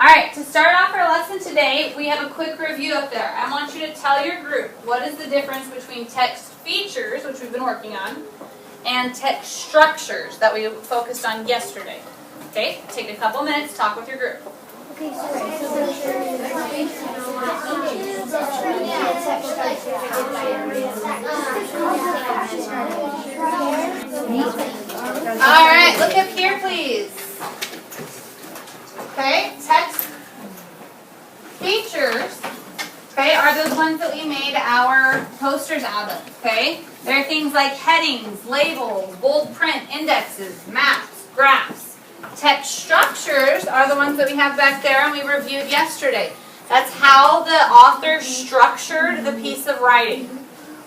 Alright, to start off our lesson today, we have a quick review up there. I want you to tell your group what is the difference between text features, which we've been working on, and text structures that we focused on yesterday. Okay, take a couple minutes, talk with your group. Okay, Alright, look up here please. Okay, text features, okay, are those ones that we made our posters out of, okay? They're things like headings, labels, bold print, indexes, maps, graphs. Text structures are the ones that we have back there and we reviewed yesterday. That's how the author structured the piece of writing.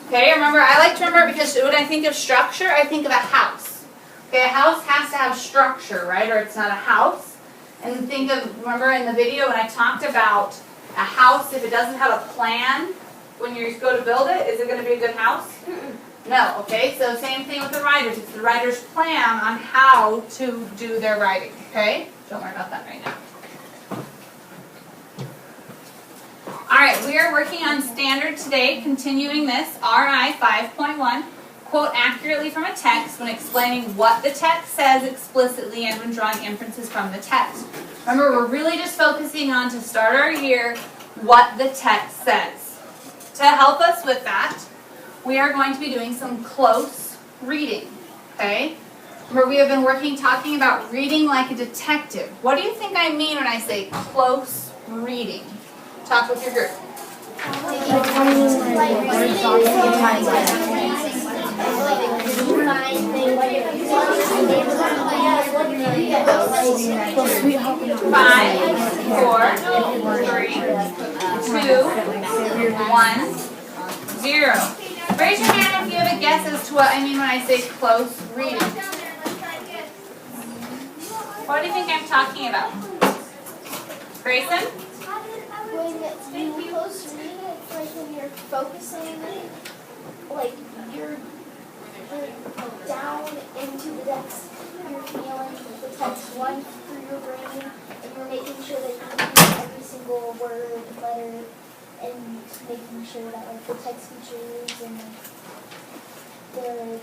Okay, remember, I like to remember because when I think of structure, I think of a house. Okay, a house has to have structure, right, or it's not a house. And think of, remember in the video when I talked about a house, if it doesn't have a plan when you go to build it, is it going to be a good house? No, okay? So same thing with the writers. It's the writer's plan on how to do their writing, okay? Don't worry about that right now. Alright, we are working on standard today, continuing this, RI 5.1. Quote accurately from a text when explaining what the text says explicitly and when drawing inferences from the text. Remember, we're really just focusing on, to start our year, what the text says. To help us with that, we are going to be doing some close reading, okay? Remember, we have been talking about reading like a detective. What do you think I mean when I say close reading? Talk with your group. Five, four, three, two, 1, 0. Raise your hand if you have a guess as to what I mean when I say close reading. What do you think I'm talking about? Grayson? When you close reading, it's like when you're focusing, like you're down into the depths. You're feeling the text run through your brain, and you're making sure that you're reading every single word, letter, and making sure that like the text features and the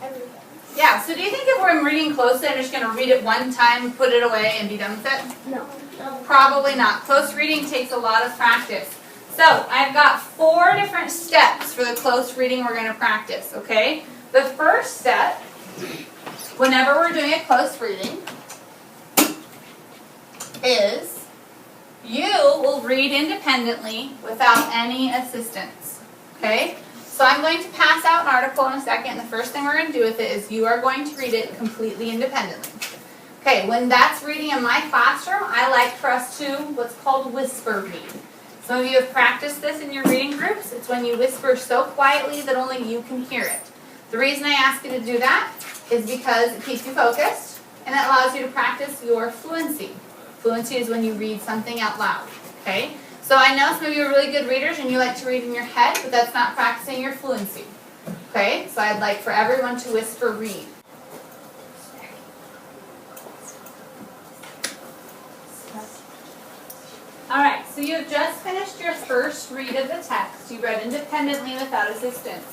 everything. Yeah, so do you think if we're reading closely, I'm just going to read it one time, put it away, and be done with it? No. Probably not. Close reading takes a lot of practice. So, I've got 4 different steps for the close reading we're going to practice, okay? The first step, whenever we're doing a close reading, is you will read independently without any assistance, okay? So I'm going to pass out an article in a second. The first thing we're going to do with it is you are going to read it completely independently. Okay, when that's reading in my classroom, I like for us to what's called whisper read. Some of you have practiced this in your reading groups. It's when you whisper so quietly that only you can hear it. The reason I ask you to do that is because it keeps you focused and it allows you to practice your fluency. Fluency is when you read something out loud, okay? So I know some of you are really good readers and you like to read in your head, but that's not practicing your fluency. Okay? So I'd like for everyone to whisper read. Alright, so you have just finished your first read of the text. You read independently without assistance.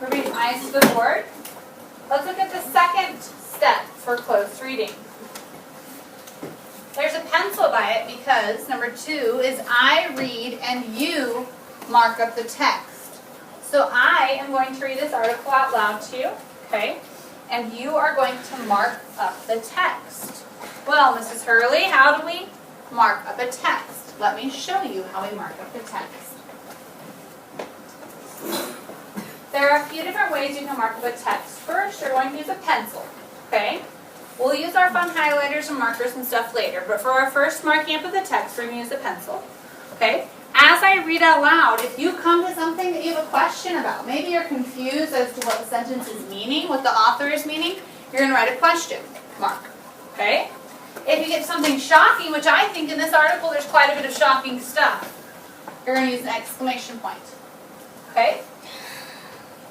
Everybody's eyes to the board. Let's look at the second step for close reading. There's a pencil by it because number 2 is I read and you mark up the text. So I am going to read this article out loud to you, okay? And you are going to mark up the text. Well, Mrs. Hurley, how do we mark up a text? Let me show you how we mark up the text. There are a few different ways you can mark up a text. First, you're going to use a pencil, okay? We'll use our fun highlighters and markers and stuff later, but for our first marking up of the text, we're going to use a pencil, okay? As I read out loud, if you come to something that you have a question about, maybe you're confused as to what the sentence is meaning, what the author is meaning, you're going to write a question mark, okay? If you get something shocking, which I think in this article there's quite a bit of shocking stuff, you're going to use an exclamation point, okay?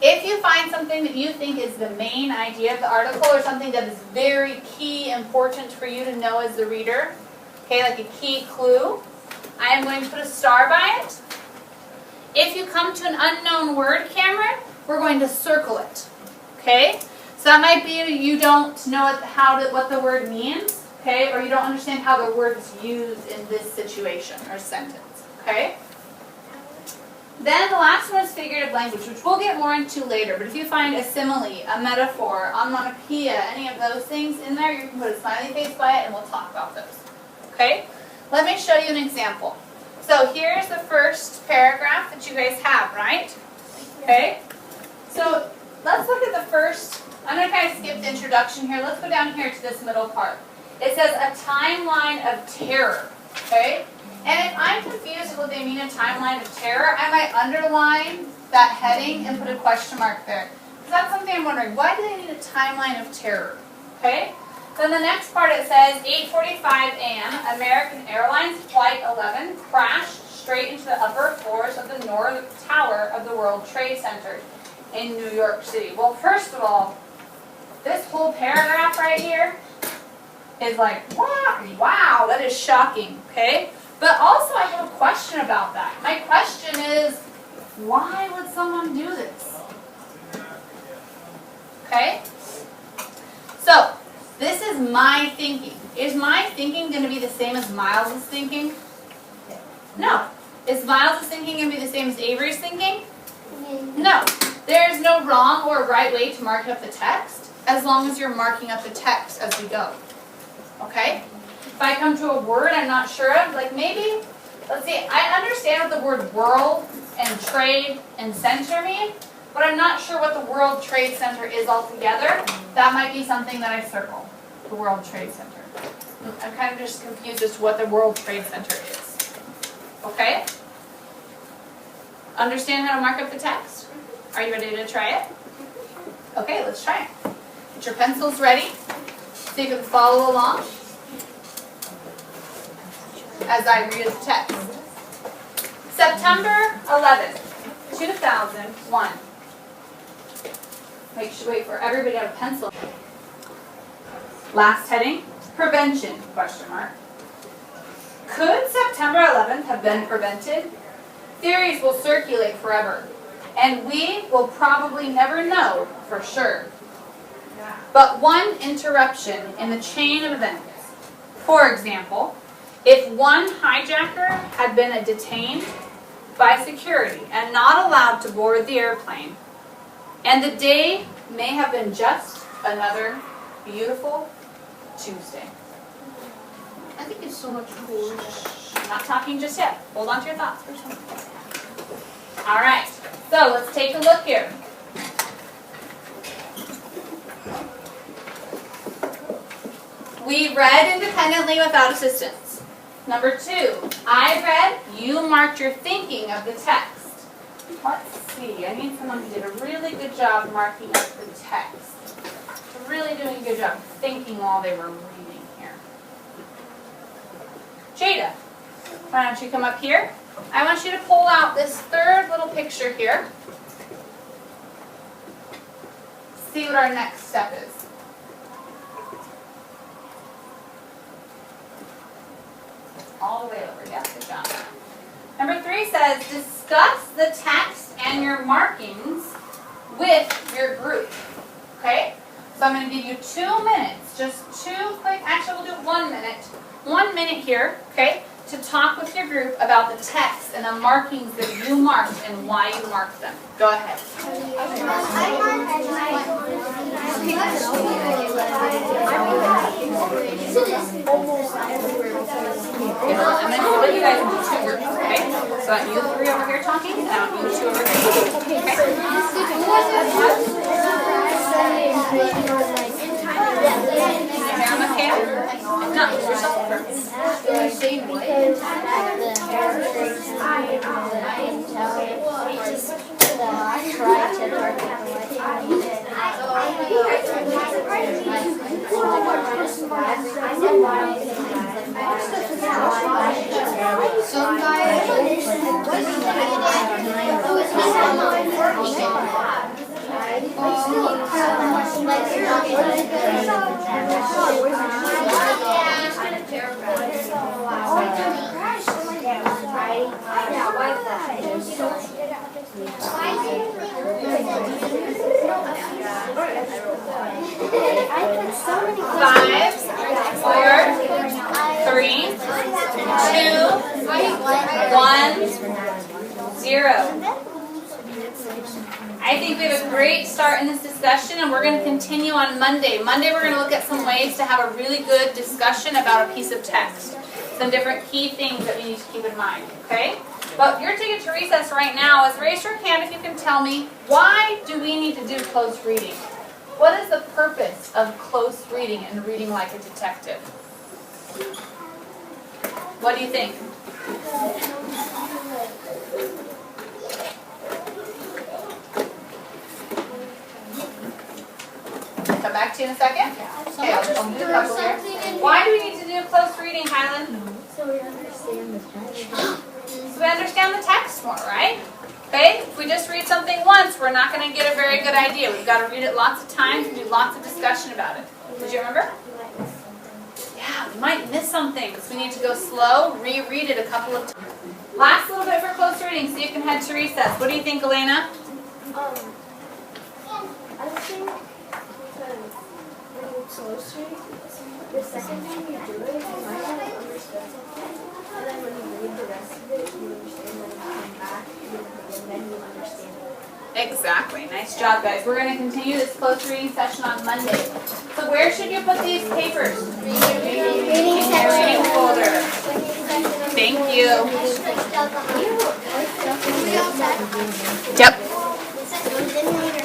If you find something that you think is the main idea of the article or something that is very key, important for you to know as the reader, okay, like a key clue. I am going to put a star by it. If you come to an unknown word, Cameron, we're going to circle it, okay? So that might be you don't know what the word means, okay, or you don't understand how the word is used in this situation or sentence, okay? Then the last one is figurative language, which we'll get more into later. But if you find a simile, a metaphor, onomatopoeia, any of those things in there, you can put a smiley face by it and we'll talk about those. Okay? Let me show you an example. So here's the first paragraph that you guys have, right? Okay? So let's look at the first. I'm going to kind of skip the introduction here. Let's go down here to this middle part. It says a timeline of terror. Okay? And if I'm confused with what they mean a timeline of terror, I might underline that heading and put a question mark there. Because that's something I'm wondering. Why do they need a timeline of terror? Okay? Then the next part it says 8:45 a.m. American Airlines Flight 11 crashed straight into the upper floors of the North Tower of the World Trade Center in New York City. Well, first of all, this whole paragraph right here is like, wow, that is shocking, okay? But also I have a question about that. My question is, why would someone do this? Okay? So, this is my thinking. Is my thinking going to be the same as Miles' thinking? No. Is Miles' thinking going to be the same as Avery's thinking? No. There is no wrong or right way to mark up the text, as long as you're marking up the text as we go. Okay? If I come to a word I'm not sure of, like maybe, let's see, I understand what the word world and trade and center mean, but I'm not sure what the World Trade Center is altogether. That might be something that I circle, the World Trade Center. I'm kind of just confused as to what the World Trade Center is. Okay? Understand how to mark up the text? Are you ready to try it? Okay, let's try it. Get your pencils ready so you can follow along as I read the text. September 11th, 2001. Wait for everybody to have a pencil. Last heading, prevention, question mark. Could September 11th have been prevented? Theories will circulate forever, and we will probably never know for sure. But one interruption in the chain of events. For example, if one hijacker had been detained by security and not allowed to board the airplane, and the day may have been just another beautiful Tuesday. I think it's so much cooler. I'm not talking just yet. Hold on to your thoughts for a second. All right, so let's take a look here. We read independently without assistance. Number 2, I read, you marked your thinking of the text. Let's see, I need someone who did a really good job marking up the text. Really doing a good job thinking while they were reading here. Jada, why don't you come up here? I want you to pull out this third little picture here. See what our next step is. All the way over. Yes, good job. Number 3 says, discuss the text and your markings with your group. Okay? So I'm going to give you 2 minutes. Just 2 quick, actually we'll do 1 minute. 1 minute here, okay, to talk with your group about the text and the markings that you marked and why you marked them. Go ahead. I'm going to split you guys into 2 groups, okay? So I want you 3 over here talking, and I want you 2 over here. Okay? No, yourself first. Some guy 5, 4, 3, 2, 1, 0. I think we have a great start in this discussion, and we're going to continue on Monday. Monday, we're going to look at some ways to have a really good discussion about a piece of text. Some different key things that we need to keep in mind, okay? But your ticket to recess right now is raise your hand if you can tell me, why do we need to do close reading? What is the purpose of close reading and reading like a detective? What do you think? Come back to you in a second. Okay, I'll just do a couple here. Why do we need to do close reading, Highland? So we understand the text. So we understand the text more, right? Okay, if we just read something once, we're not going to get a very good idea. We've got to read it lots of times and do lots of discussion about it. Did you remember? Yeah, we might miss something, so we need to go slow, reread it a couple of times. Last little bit for close reading, so you can head to recess. What do you think, Elena? I think because when you close read, the second time you do it, you might not understand something. And then when you read the rest of it, you understand when you come back, and then you understand it. Exactly. Nice job, guys. We're going to continue this close reading session on Monday. So where should you put these papers? Reading In your reading folder. Thank you. Yep.